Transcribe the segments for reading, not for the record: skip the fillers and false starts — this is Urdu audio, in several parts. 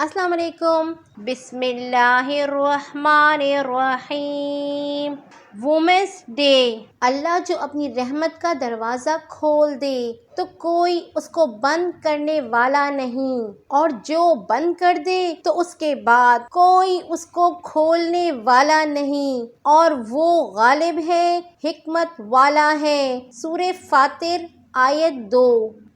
السلام علیکم۔ بسم اللہ الرحمن الرحیم۔ Women's day. اللہ جو اپنی رحمت کا دروازہ کھول دے تو کوئی اس کو بند کرنے والا نہیں، اور جو بند کر دے تو اس کے بعد کوئی اس کو کھولنے والا نہیں، اور وہ غالب ہے، حکمت والا ہے۔ سورہ فاطر آیت 2۔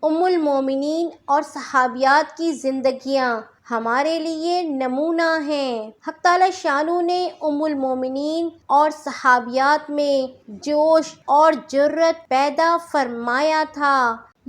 ام المومنین اور صحابیات کی زندگیاں ہمارے لیے نمونہ ہیں۔ حق تعالی شانہ نے ام المومنین اور صحابیات میں جوش اور جرأت پیدا فرمایا تھا۔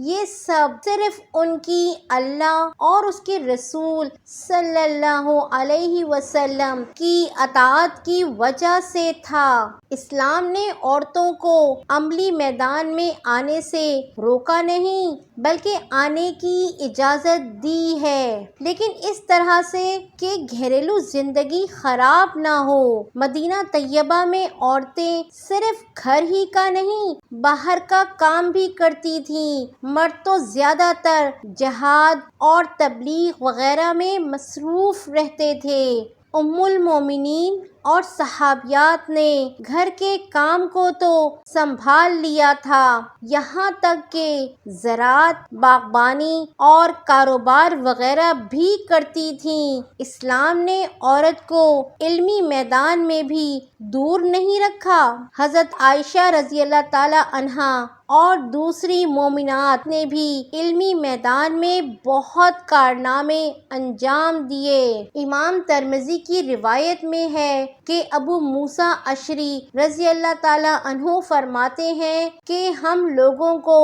یہ سب صرف ان کی اللہ اور اس کے رسول صلی اللہ علیہ وسلم کی اطاعت کی وجہ سے تھا۔ اسلام نے عورتوں کو عملی میدان میں آنے سے روکا نہیں بلکہ آنے کی اجازت دی ہے، لیکن اس طرح سے کہ گھریلو زندگی خراب نہ ہو۔ مدینہ طیبہ میں عورتیں صرف گھر ہی کا نہیں، باہر کا کام بھی کرتی تھیں۔ مرد تو زیادہ تر جہاد اور تبلیغ وغیرہ میں مصروف رہتے تھے۔ ام المومنین اور صحابیات نے گھر کے کام کو تو سنبھال لیا تھا، یہاں تک کہ زراعت، باغبانی اور کاروبار وغیرہ بھی کرتی تھیں۔ اسلام نے عورت کو علمی میدان میں بھی دور نہیں رکھا۔ حضرت عائشہ رضی اللہ تعالی عنہا اور دوسری مومنات نے بھی علمی میدان میں بہت کارنامے انجام دیے۔ امام ترمذی کی روایت میں ہے کہ ابو موسیٰ اشعری رضی اللہ تعالی عنہ فرماتے ہیں کہ ہم لوگوں کو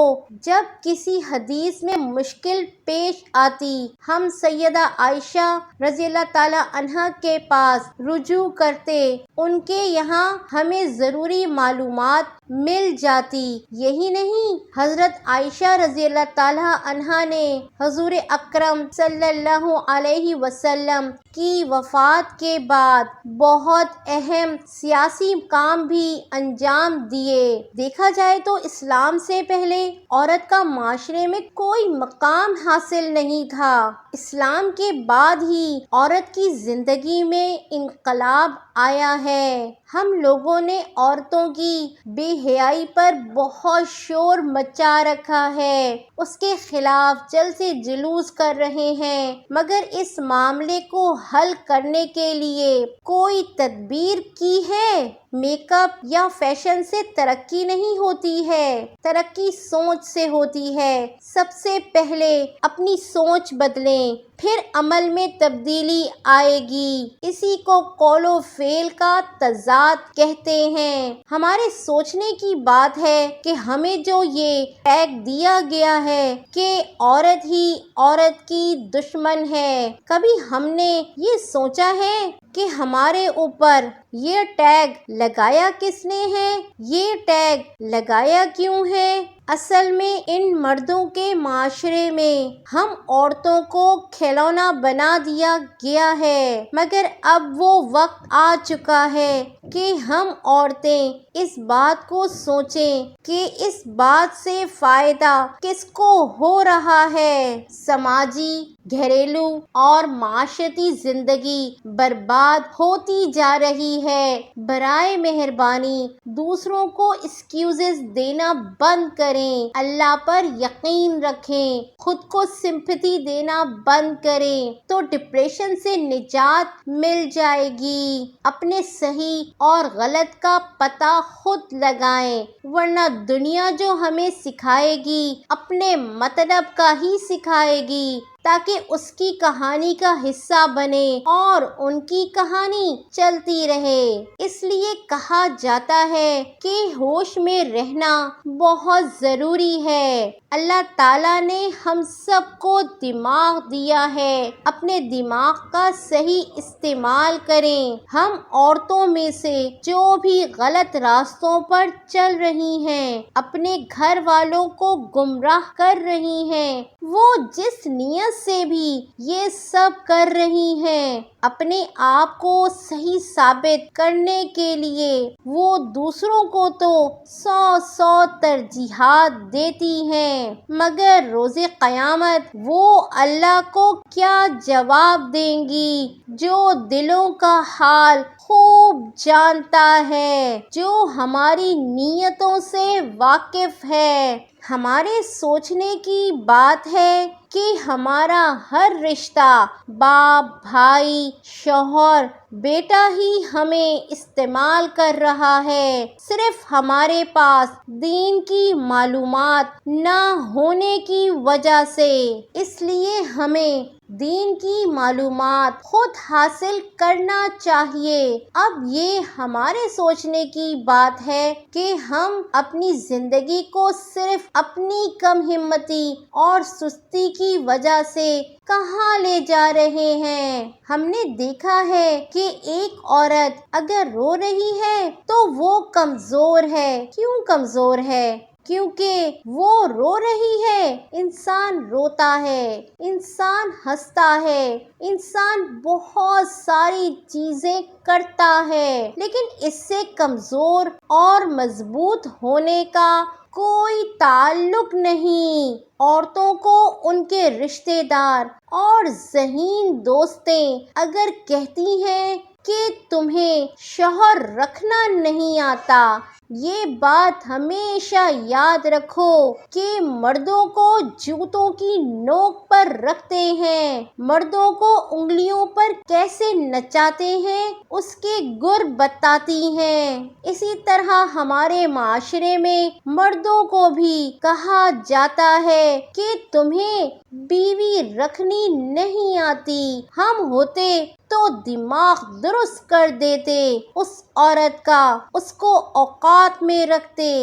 جب کسی حدیث میں مشکل پیش آتی، ہم سیدہ عائشہ رضی اللہ تعالی عنہ کے پاس رجوع کرتے، ان کے یہاں ہمیں ضروری معلومات مل جاتی۔ یہی نہیں، حضرت عائشہ رضی اللہ تعالی عنہ نے حضور اکرم صلی اللہ علیہ وسلم کی وفات کے بعد بہت اہم سیاسی کام بھی انجام دیے۔ دیکھا جائے تو اسلام سے پہلے عورت کا معاشرے میں کوئی مقام حاصل نہیں تھا۔ اسلام کے بعد ہی عورت کی زندگی میں انقلاب آیا ہے۔ ہم لوگوں نے عورتوں کی بے حیائی پر بہت شور مچا رکھا ہے، اس کے خلاف جلد سے جلوس کر رہے ہیں، مگر اس معاملے کو حل کرنے کے لیے کوئی تدبیر کی ہے؟ میک اپ یا فیشن سے ترقی نہیں ہوتی ہے، ترقی سوچ سے ہوتی ہے۔ سب سے پہلے اپنی سوچ بدلیں، پھر عمل میں تبدیلی آئے گی۔ اسی کو قول و فعل کا تضاد کہتے ہیں۔ ہمارے سوچنے کی بات ہے کہ ہمیں جو یہ ٹیگ دیا گیا ہے کہ عورت ہی عورت کی دشمن ہے، کبھی ہم نے یہ سوچا ہے کہ ہمارے اوپر یہ ٹیگ لگایا کس نے ہے؟ یہ ٹیگ لگایا کیوں ہے؟ اصل میں ان مردوں کے معاشرے میں ہم عورتوں کو کھلونا بنا دیا گیا ہے، مگر اب وہ وقت آ چکا ہے کہ ہم عورتیں اس بات کو سوچیں کہ اس بات سے فائدہ کس کو ہو رہا ہے۔ سماجی، گھریلو اور معاشرتی زندگی برباد ہوتی جا رہی ہے۔ برائے مہربانی دوسروں کو ایکسکیوزز دینا بند کریں، اللہ پر یقین رکھیں، خود کو سمپتھی دینا بند کریں تو ڈپریشن سے نجات مل جائے گی۔ اپنے صحیح اور غلط کا پتہ خود لگائیں، ورنہ دنیا جو ہمیں سکھائے گی اپنے مطلب کا ہی سکھائے گی تاکہ اس کی کہانی کا حصہ بنے اور ان کی کہانی چلتی رہے۔ اس لیے کہا جاتا ہے کہ ہوش میں رہنا بہت ضروری ہے۔ اللہ تعالیٰ نے ہم سب کو دماغ دیا ہے، اپنے دماغ کا صحیح استعمال کریں۔ ہم عورتوں میں سے جو بھی غلط راستوں پر چل رہی ہیں، اپنے گھر والوں کو گمراہ کر رہی ہیں، وہ جس نیت محبت سے بھی یہ سب کر رہی ہیں۔ اپنے آپ کو صحیح ثابت کرنے کے لیے وہ دوسروں کو تو 100 ترجیحات دیتی ہیں، مگر روز قیامت وہ اللہ کو کیا جواب دیں گی، جو دلوں کا حال خوب جانتا ہے، جو ہماری نیتوں سے واقف ہے۔ ہمارے سوچنے کی بات ہے کہ ہمارا ہر رشتہ، باپ، بھائی، شوہر، بیٹا ہی ہمیں استعمال کر رہا ہے، صرف ہمارے پاس دین کی معلومات نہ ہونے کی وجہ سے۔ اس لیے ہمیں دین کی معلومات خود حاصل کرنا چاہیے۔ اب یہ ہمارے سوچنے کی بات ہے کہ ہم اپنی زندگی کو صرف اپنی کم ہمتی اور سستی کی وجہ سے کہاں لے جا رہے ہیں۔ ہم نے دیکھا ہے کہ ایک عورت اگر رو رہی ہے تو وہ کمزور ہے۔ کیوں کمزور ہے؟ کیونکہ وہ رو رہی ہے۔ انسان روتا ہے، انسان ہنستا ہے، انسان بہت ساری چیزیں کرتا ہے، لیکن اس سے کمزور اور مضبوط ہونے کا کوئی تعلق نہیں۔ عورتوں کو ان کے رشتہ دار اور ذہین دوستیں اگر کہتی ہیں کہ تمہیں شوہر رکھنا نہیں آتا، یہ بات ہمیشہ یاد رکھو کہ مردوں کو جوتوں کی نوک پر رکھتے ہیں، مردوں کو انگلیوں پر کیسے نچاتے ہیں اس کے گر بتاتی ہیں۔ اسی طرح ہمارے معاشرے میں مردوں کو بھی کہا جاتا ہے کہ تمہیں بیوی رکھنی نہیں آتی، ہم ہوتے تو دماغ درست کر دیتے اس عورت کا، اس کو اوقات میں رکھتے۔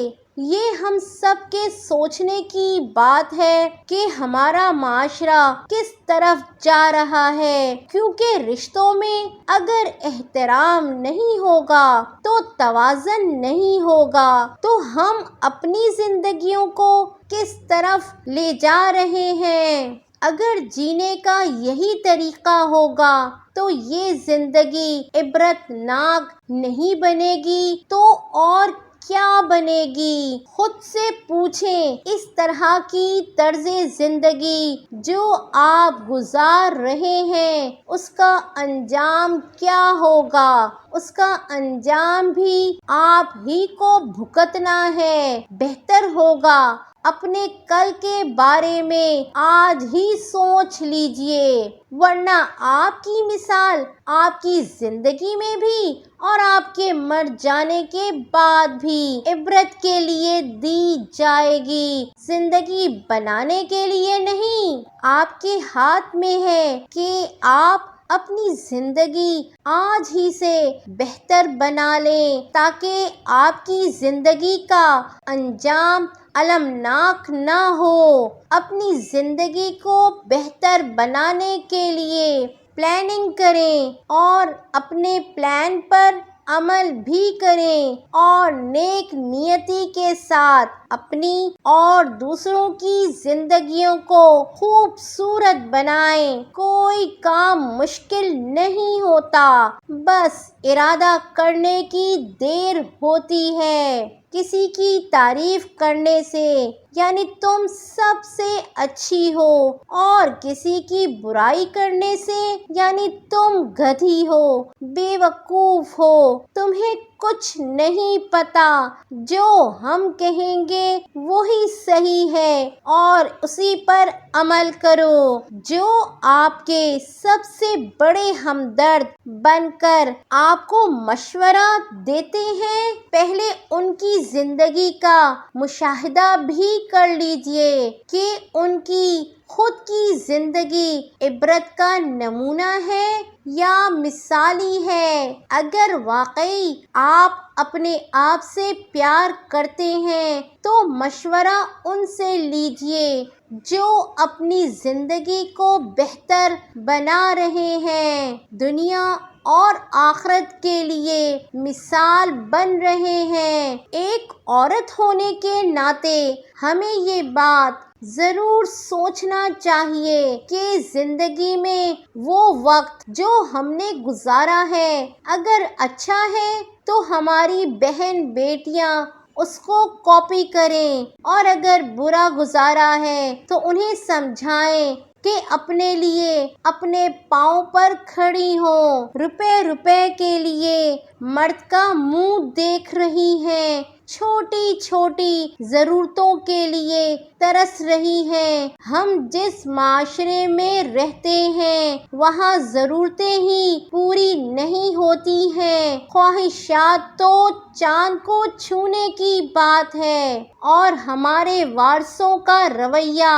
یہ ہم سب کے سوچنے کی بات ہے کہ ہمارا معاشرہ کس طرف جا رہا ہے، کیونکہ رشتوں میں اگر احترام نہیں ہوگا تو توازن نہیں ہوگا، تو ہم اپنی زندگیوں کو کس طرف لے جا رہے ہیں۔ اگر جینے کا یہی طریقہ ہوگا تو یہ زندگی عبرت ناک نہیں بنے گی تو اور کیا بنے گی؟ خود سے پوچھیں، اس طرح کی طرز زندگی جو آپ گزار رہے ہیں اس کا انجام کیا ہوگا؟ اس کا انجام بھی آپ ہی کو بھگتنا ہے۔ بہتر ہوگا اپنے کل کے بارے میں آج ہی سوچ لیجئے، ورنہ آپ کی مثال آپ کی زندگی میں بھی اور آپ کے مر جانے کے بعد بھی عبرت کے لیے دی جائے گی، زندگی بنانے کے لیے نہیں۔ آپ کے ہاتھ میں ہے کہ آپ اپنی زندگی آج ہی سے بہتر بنا لیں تاکہ آپ کی زندگی کا انجام المناک نہ ہو۔ اپنی زندگی کو بہتر بنانے کے لیے پلاننگ کریں اور اپنے پلان پر عمل بھی کریں اور نیک نیتی کے ساتھ اپنی اور دوسروں کی زندگیوں کو خوبصورت بنائیں۔ کوئی کام مشکل نہیں ہوتا، بس ارادہ کرنے کی دیر ہوتی ہے۔ کسی کی تعریف کرنے سے یعنی تم سب سے اچھی ہو، اور کسی کی برائی کرنے سے یعنی تم گدھی ہو، بے وقوف ہو، تمہیں کچھ نہیں پتا، جو ہم کہیں گے وہی صحیح ہے اور اسی پر عمل کرو۔ جو آپ کے سب سے بڑے ہمدرد بن کر آپ کو مشورہ دیتے ہیں، پہلے ان کی زندگی کا مشاہدہ بھی کر لیجئے کہ ان کی خود کی زندگی عبرت کا نمونہ ہے یا مثالی ہے۔ اگر واقعی آپ اپنے آپ سے پیار کرتے ہیں تو مشورہ ان سے لیجئے جو اپنی زندگی کو بہتر بنا رہے ہیں، دنیا اور آخرت کے لیے مثال بن رہے ہیں۔ ایک عورت ہونے کے ناطے ہمیں یہ بات ضرور سوچنا چاہیے کہ زندگی میں وہ وقت جو ہم نے گزارا ہے اگر اچھا ہے تو ہماری بہن بیٹیاں اس کو کاپی کریں، اور اگر برا گزارا ہے تو انہیں سمجھائیں کہ اپنے لیے اپنے پاؤں پر کھڑی ہوں، روپے کے لیے مرد کا منہ دیکھ رہی ہیں، چھوٹی چھوٹی ضرورتوں کے لیے ترس رہی ہیں۔ ہم جس معاشرے میں رہتے ہیں وہاں ضرورتیں ہی پوری نہیں ہوتی ہیں، خواہشات تو چاند کو چھونے کی بات ہے۔ اور ہمارے وارثوں کا رویہ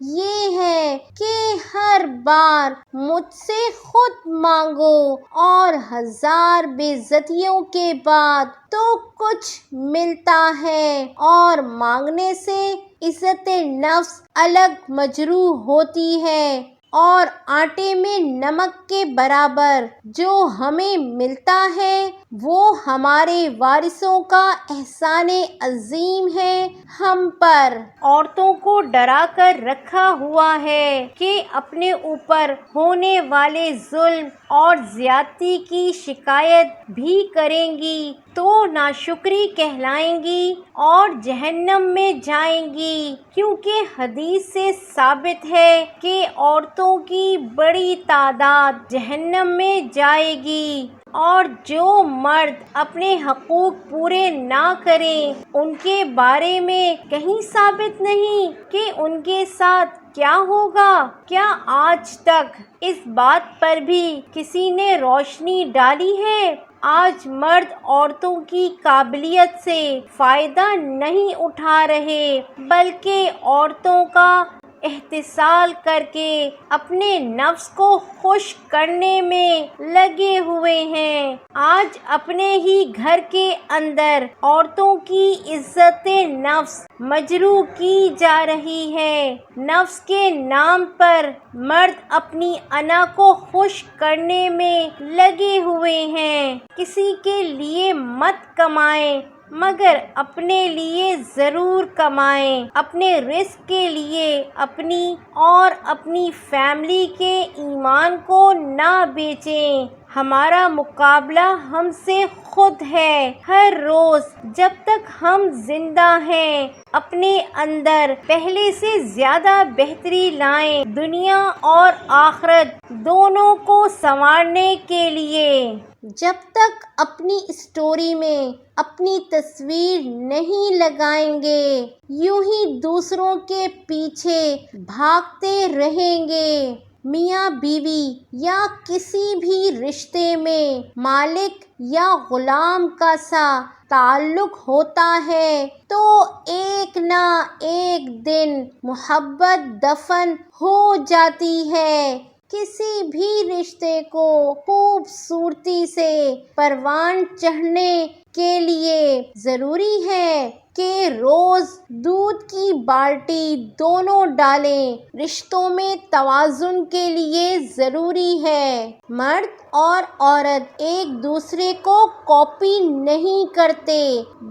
یہ ہے کہ ہر بار مجھ سے خود مانگو، اور ہزار بے عزتیوں کے بعد تو کچھ ملتا ہے، اور مانگنے سے عزت نفس الگ مجروح ہوتی ہے، اور آٹے میں نمک کے برابر جو ہمیں ملتا ہے وہ ہمارے وارثوں کا احسان عظیم ہے ہم پر۔ عورتوں کو ڈرا کر رکھا ہوا ہے کہ اپنے اوپر ہونے والے ظلم اور زیادتی کی شکایت بھی کریں گی تو ناشکری کہلائیں گی اور جہنم میں جائیں گی، کیونکہ حدیث سے ثابت ہے کہ عورتوں کی بڑی تعداد جہنم میں جائے گی، اور جو مرد اپنے حقوق پورے نہ کریں ان کے بارے میں کہیں ثابت نہیں کہ ان کے ساتھ کیا ہوگا۔ کیا آج تک اس بات پر بھی کسی نے روشنی ڈالی ہے؟ آج مرد عورتوں کی قابلیت سے فائدہ نہیں اٹھا رہے بلکہ عورتوں کا استحصال کر کے اپنے نفس کو خوش کرنے میں لگے ہوئے ہیں۔ آج اپنے ہی گھر کے اندر عورتوں کی عزت نفس مجروح کی جا رہی ہے۔ نفس کے نام پر مرد اپنی انا کو خوش کرنے میں لگے ہوئے ہیں۔ کسی کے لیے مت کمائیں مگر اپنے لیے ضرور کمائیں، اپنے رزق کے لیے اپنی اور اپنی فیملی کے ایمان کو نہ بیچیں۔ ہمارا مقابلہ ہم سے خود ہے۔ ہر روز جب تک ہم زندہ ہیں اپنے اندر پہلے سے زیادہ بہتری لائیں، دنیا اور آخرت دونوں کو سنوارنے کے لیے۔ جب تک اپنی اسٹوری میں اپنی تصویر نہیں لگائیں گے یوں ہی دوسروں کے پیچھے بھاگتے رہیں گے۔ میاں بیوی یا کسی بھی رشتے میں مالک یا غلام کا سا تعلق ہوتا ہے تو ایک نہ ایک دن محبت دفن ہو جاتی ہے۔ کسی بھی رشتے کو خوبصورتی سے پروان چڑھنے کے لیے ضروری ہے کہ روز دودھ کی بالٹی دونوں ڈالیں۔ رشتوں میں توازن کے لیے ضروری ہے مرد اور عورت ایک دوسرے کو کاپی نہیں کرتے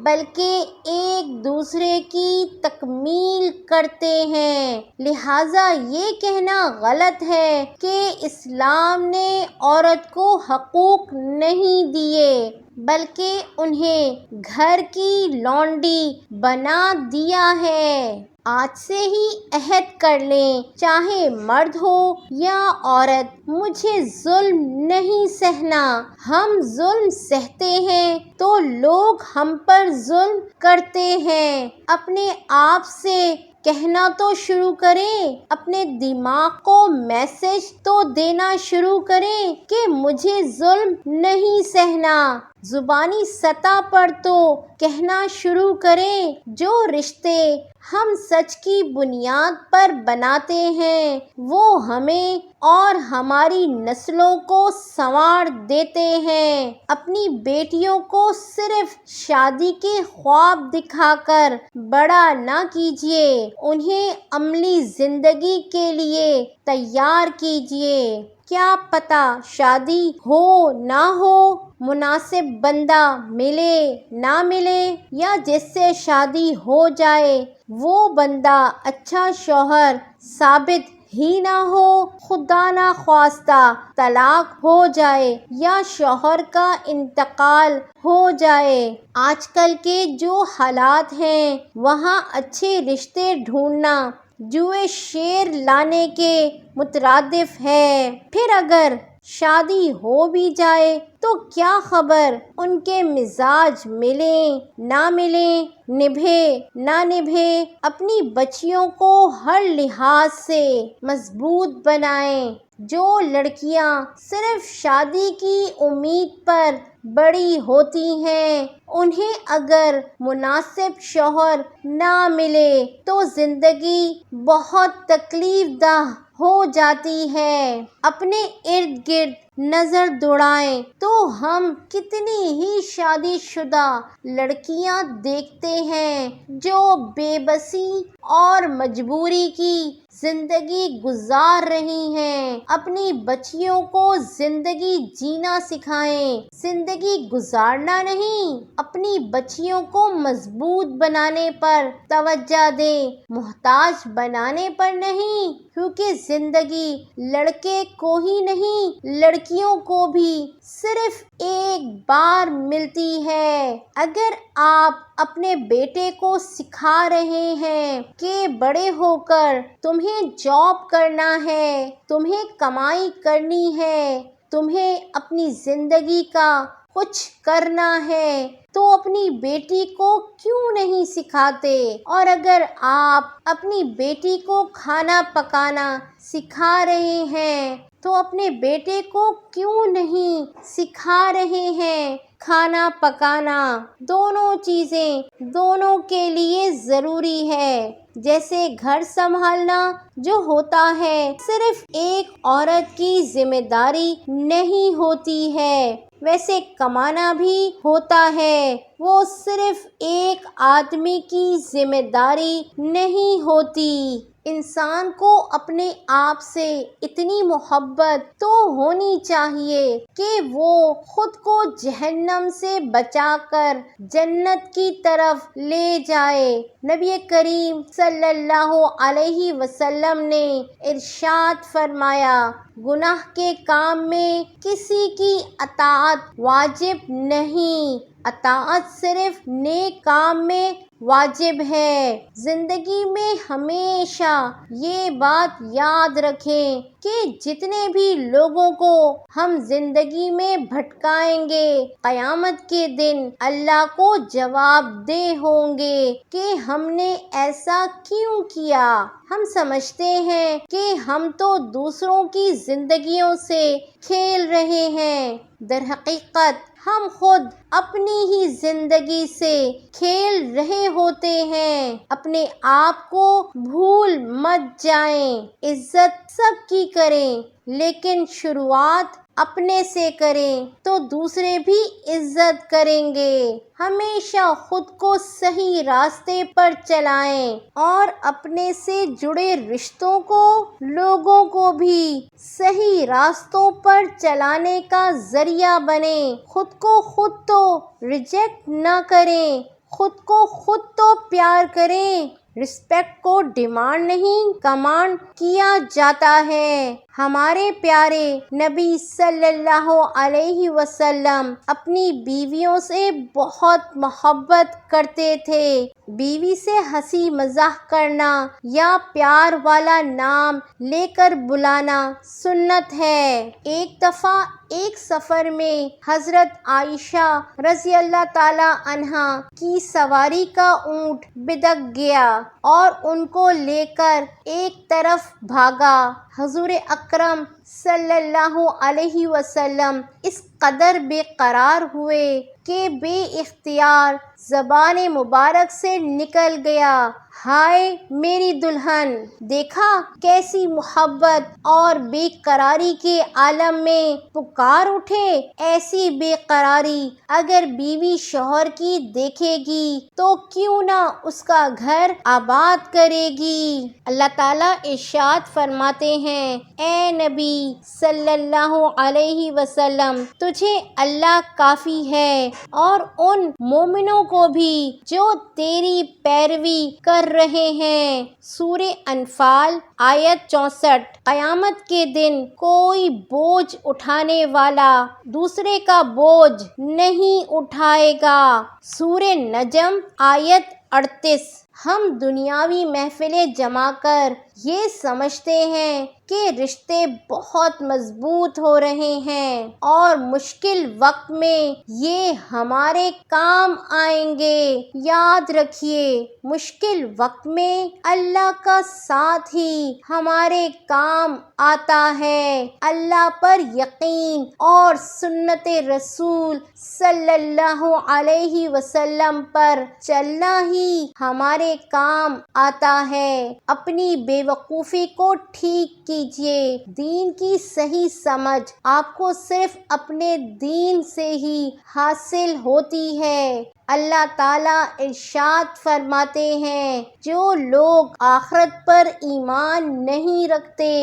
بلکہ ایک دوسرے کی تکمیل کرتے ہیں۔ لہٰذا یہ کہنا غلط ہے کہ اسلام نے عورت کو حقوق نہیں دیے بلکہ انہیں گھر کی لونڈی بنا دیا ہے۔ آج سے ہی عہد کر لیں، چاہے مرد ہو یا عورت، مجھے ظلم نہیں سہنا۔ ہم ظلم سہتے ہیں تو لوگ ہم پر ظلم کرتے ہیں۔ اپنے آپ سے کہنا تو شروع کریں، اپنے دماغ کو میسج تو دینا شروع کریں کہ مجھے ظلم نہیں سہنا۔ زبانی سطح پر تو کہنا شروع کریں۔ جو رشتے ہم سچ کی بنیاد پر بناتے ہیں وہ ہمیں اور ہماری نسلوں کو سنوار دیتے ہیں۔ اپنی بیٹیوں کو صرف شادی کے خواب دکھا کر بڑا نہ کیجیے، انہیں عملی زندگی کے لیے تیار کیجیے۔ کیا پتہ شادی ہو نہ ہو، مناسب بندہ ملے نہ ملے، یا جس سے شادی ہو جائے وہ بندہ اچھا شوہر ثابت ہی نہ ہو، خدا نہ خواستہ طلاق ہو جائے یا شوہر کا انتقال ہو جائے۔ آج کل کے جو حالات ہیں وہاں اچھے رشتے ڈھونڈنا جوئے شیر لانے کے مترادف ہے۔ پھر اگر شادی ہو بھی جائے تو کیا خبر ان کے مزاج ملیں نہ ملیں، نبھے نہ نبھے۔ اپنی بچیوں کو ہر لحاظ سے مضبوط بنائیں۔ جو لڑکیاں صرف شادی کی امید پر بڑی ہوتی ہیں انہیں اگر مناسب شوہر نہ ملے تو زندگی بہت تکلیف دہ ہو جاتی ہے۔ اپنے ارد گرد نظر دوڑائیں تو ہم کتنی ہی شادی شدہ لڑکیاں دیکھتے ہیں جو بے بسی اور مجبوری کی زندگی گزار رہی ہیں۔ اپنی بچیوں کو زندگی جینا سکھائیں، زندگی گزارنا نہیں۔ اپنی بچیوں کو مضبوط بنانے پر توجہ دیں، محتاج بنانے پر نہیں، کیونکہ زندگی لڑکے کو ہی نہیں لڑکیوں کو بھی صرف ایک بار ملتی ہے۔ اگر آپ اپنے بیٹے کو سکھا رہے ہیں کہ بڑے ہو کر تمہیں جاب کرنا ہے، تمہیں کمائی کرنی ہے، تمہیں اپنی زندگی کا کچھ کرنا ہے، تو اپنی بیٹی کو کیوں نہیں سکھاتے؟ اور اگر آپ اپنی بیٹی کو کھانا پکانا سکھا رہے ہیں تو اپنے بیٹے کو کیوں نہیں سکھا رہے ہیں کھانا پکانا؟ دونوں چیزیں دونوں کے لیے ضروری ہے۔ جیسے گھر سنبھالنا جو ہوتا ہے صرف ایک عورت کی ذمہ داری نہیں ہوتی ہے، ویسے کمانا بھی ہوتا ہے، وہ صرف ایک آدمی کی ذمہ داری نہیں ہوتی۔ انسان کو اپنے آپ سے اتنی محبت تو ہونی چاہیے کہ وہ خود کو جہنم سے بچا کر جنت کی طرف لے جائے۔ نبی کریم صلی اللہ علیہ وسلم نے ارشاد فرمایا، گناہ کے کام میں کسی کی اطاعت واجب نہیں، اطاعت صرف نیک کام میں واجب ہے۔ زندگی میں ہمیشہ یہ بات یاد رکھیں کہ جتنے بھی لوگوں کو ہم زندگی میں بھٹکائیں گے قیامت کے دن اللہ کو جواب دہ ہوں گے کہ ہم نے ایسا کیوں کیا۔ ہم سمجھتے ہیں کہ ہم تو دوسروں کی زندگیوں سے کھیل رہے ہیں، در حقیقت ہم خود اپنی ہی زندگی سے کھیل رہے ہوتے ہیں۔ اپنے آپ کو بھول مت جائیں، عزت سب کی کریں لیکن شروعات اپنے سے کریں تو دوسرے بھی عزت کریں گے۔ ہمیشہ خود کو صحیح راستے پر چلائیں اور اپنے سے جڑے رشتوں کو، لوگوں کو بھی صحیح راستوں پر چلانے کا ذریعہ بنیں۔ خود کو خود تو ریجیکٹ نہ کریں، خود کو خود تو پیار کریں۔ رسپیکٹ کو ڈیمانڈ نہیں کمانڈ کیا جاتا ہے۔ ہمارے پیارے نبی صلی اللہ علیہ وسلم اپنی بیویوں سے بہت محبت کرتے تھے۔ بیوی سے ہنسی مزاح کرنا یا پیار والا نام لے کر بلانا سنت ہے۔ ایک دفعہ ایک سفر میں حضرت عائشہ رضی اللہ تعالی عنہا کی سواری کا اونٹ بدک گیا اور ان کو لے کر ایک طرف بھاگا۔ حضور اکرم صلی اللہ علیہ وسلم اس قدر بے قرار ہوئے کہ بے اختیار زبان مبارک سے نکل گیا، ہائے میری دلہن۔ دیکھا کیسی محبت اور بے قراری کے عالم میں پکار اٹھے۔ ایسی بے قراری اگر بیوی شوہر کی دیکھے گی تو کیوں نہ اس کا گھر آباد کرے گی۔ اللہ تعالیٰ ارشاد فرماتے ہیں، اے نبی صلی اللہ علیہ وسلم، تجھے اللہ کافی ہے اور ان مومنوں کو بھی جو تیری پیروی کر رہے ہیں۔ سورہ انفال آیت 64۔ قیامت کے دن کوئی بوجھ اٹھانے والا دوسرے کا بوجھ نہیں اٹھائے گا۔ سورہ نجم آیت 38۔ ہم دنیاوی محفلیں جما کر یہ سمجھتے ہیں کہ رشتے بہت مضبوط ہو رہے ہیں اور مشکل وقت میں یہ ہمارے کام آئیں گے۔ یاد رکھیے، مشکل وقت میں اللہ کا ساتھ ہی ہمارے کام آتا ہے۔ اللہ پر یقین اور سنت رسول صلی اللہ علیہ وسلم پر چلنا ہی ہمارے کام آتا ہے۔ اپنی بے وقوفی کو ٹھیک کیجیے۔ دین کی صحیح سمجھ آپ کو صرف اپنے دین سے ہی حاصل ہوتی ہے۔ اللہ تعالیٰ ارشاد فرماتے ہیں، جو لوگ آخرت پر ایمان نہیں رکھتے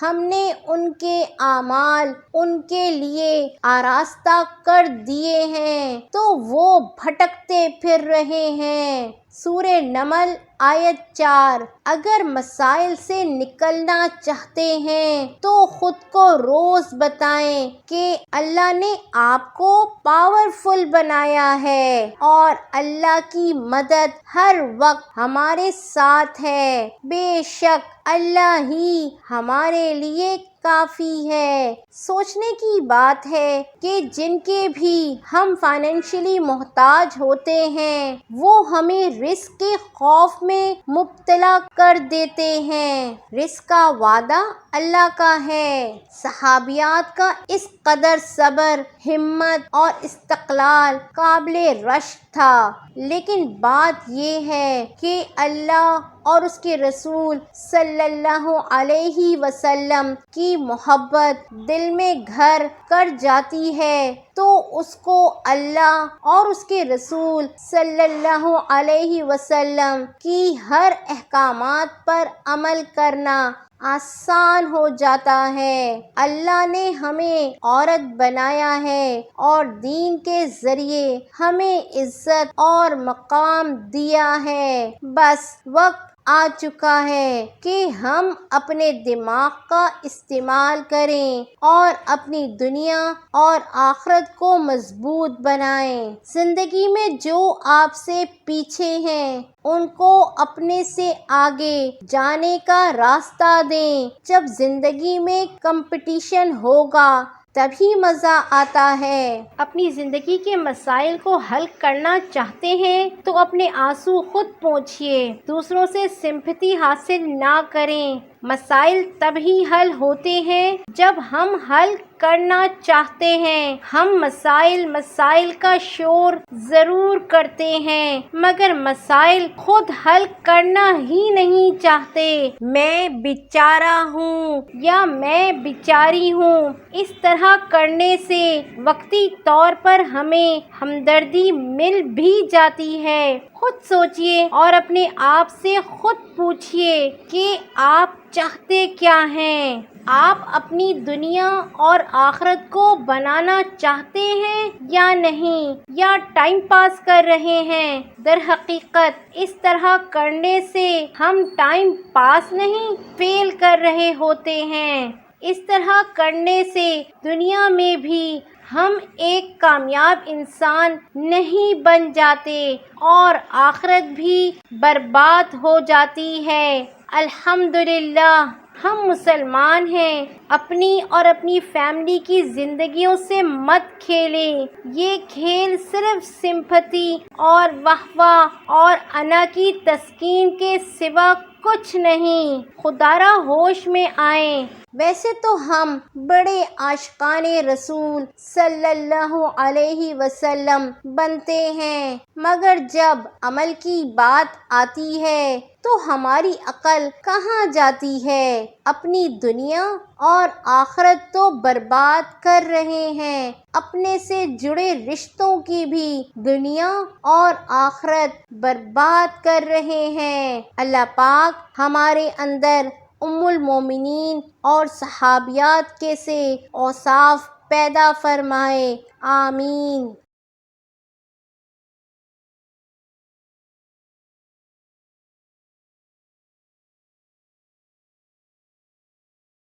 ہم نے ان کے اعمال ان کے لیے آراستہ کر دیے ہیں تو وہ بھٹکتے پھر رہے ہیں۔ سورہ نمل آیت 4۔ اگر مسائل سے نکلنا چاہتے ہیں تو خود کو روز بتائیں کہ اللہ نے آپ کو پاورفل بنایا ہے اور اللہ کی مدد ہر وقت ہمارے ساتھ ہے۔ بے شک اللہ ہی ہمارے لیے کافی ہے۔ سوچنے کی بات ہے کہ جن کے بھی ہم فائنینشلی محتاج ہوتے ہیں وہ ہمیں رزق کے خوف میں مبتلا کر دیتے ہیں۔ رزق کا وعدہ اللہ کا ہے۔ صحابیات کا اس قدر صبر، ہمت اور استقلال قابل رشک تھا، لیکن بات یہ ہے کہ اللہ اور اس کے رسول صلی اللہ علیہ وسلم کی محبت دل میں گھر کر جاتی ہے تو اس کو اللہ اور اس کے رسول صلی اللہ علیہ وسلم کی ہر احکامات پر عمل کرنا آسان ہو جاتا ہے۔ اللہ نے ہمیں عورت بنایا ہے اور دین کے ذریعے ہمیں عزت اور مقام دیا ہے۔ بس وقت آ چکا ہے کہ ہم اپنے دماغ کا استعمال کریں اور اپنی دنیا اور آخرت کو مضبوط بنائیں۔ زندگی میں جو آپ سے پیچھے ہیں ان کو اپنے سے آگے جانے کا راستہ دیں۔ جب زندگی میں کمپٹیشن ہوگا تبھی مزہ آتا ہے۔ اپنی زندگی کے مسائل کو حل کرنا چاہتے ہیں تو اپنے آنسو خود پوچھیے، دوسروں سے سمپتھی حاصل نہ کریں۔ مسائل تبھی حل ہوتے ہیں جب ہم حل کرنا چاہتے ہیں۔ ہم مسائل کا شور ضرور کرتے ہیں مگر مسائل خود حل کرنا ہی نہیں چاہتے۔ میں بیچارہ ہوں یا میں بیچاری ہوں، اس طرح کرنے سے وقتی طور پر ہمیں ہمدردی مل بھی جاتی ہے۔ خود سوچئے اور اپنے آپ سے خود پوچھئے کہ آپ چاہتے کیا ہیں؟ آپ اپنی دنیا اور آخرت کو بنانا چاہتے ہیں یا نہیں، یا ٹائم پاس کر رہے ہیں؟ در حقیقت اس طرح کرنے سے ہم ٹائم پاس نہیں، فیل کر رہے ہوتے ہیں۔ اس طرح کرنے سے دنیا میں بھی ہم ایک کامیاب انسان نہیں بن جاتے اور آخرت بھی برباد ہو جاتی ہے۔ الحمدللہ ہم مسلمان ہیں۔ اپنی اور اپنی فیملی کی زندگیوں سے مت کھیلیں۔ یہ کھیل صرف سمپتھی اور واہ واہ اور انا کی تسکین کے سوا کچھ نہیں، خدارا ہوش میں آئیں۔ ویسے تو ہم بڑے عاشقان رسول صلی اللہ علیہ وسلم بنتے ہیں، مگر جب عمل کی بات آتی ہے تو ہماری عقل کہاں جاتی ہے؟ اپنی دنیا اور آخرت تو برباد کر رہے ہیں، اپنے سے جڑے رشتوں کی بھی دنیا اور آخرت برباد کر رہے ہیں۔ اللہ پاک ہمارے اندر ام المومنین اور صحابیات کے سے اوصاف پیدا فرمائے، آمین۔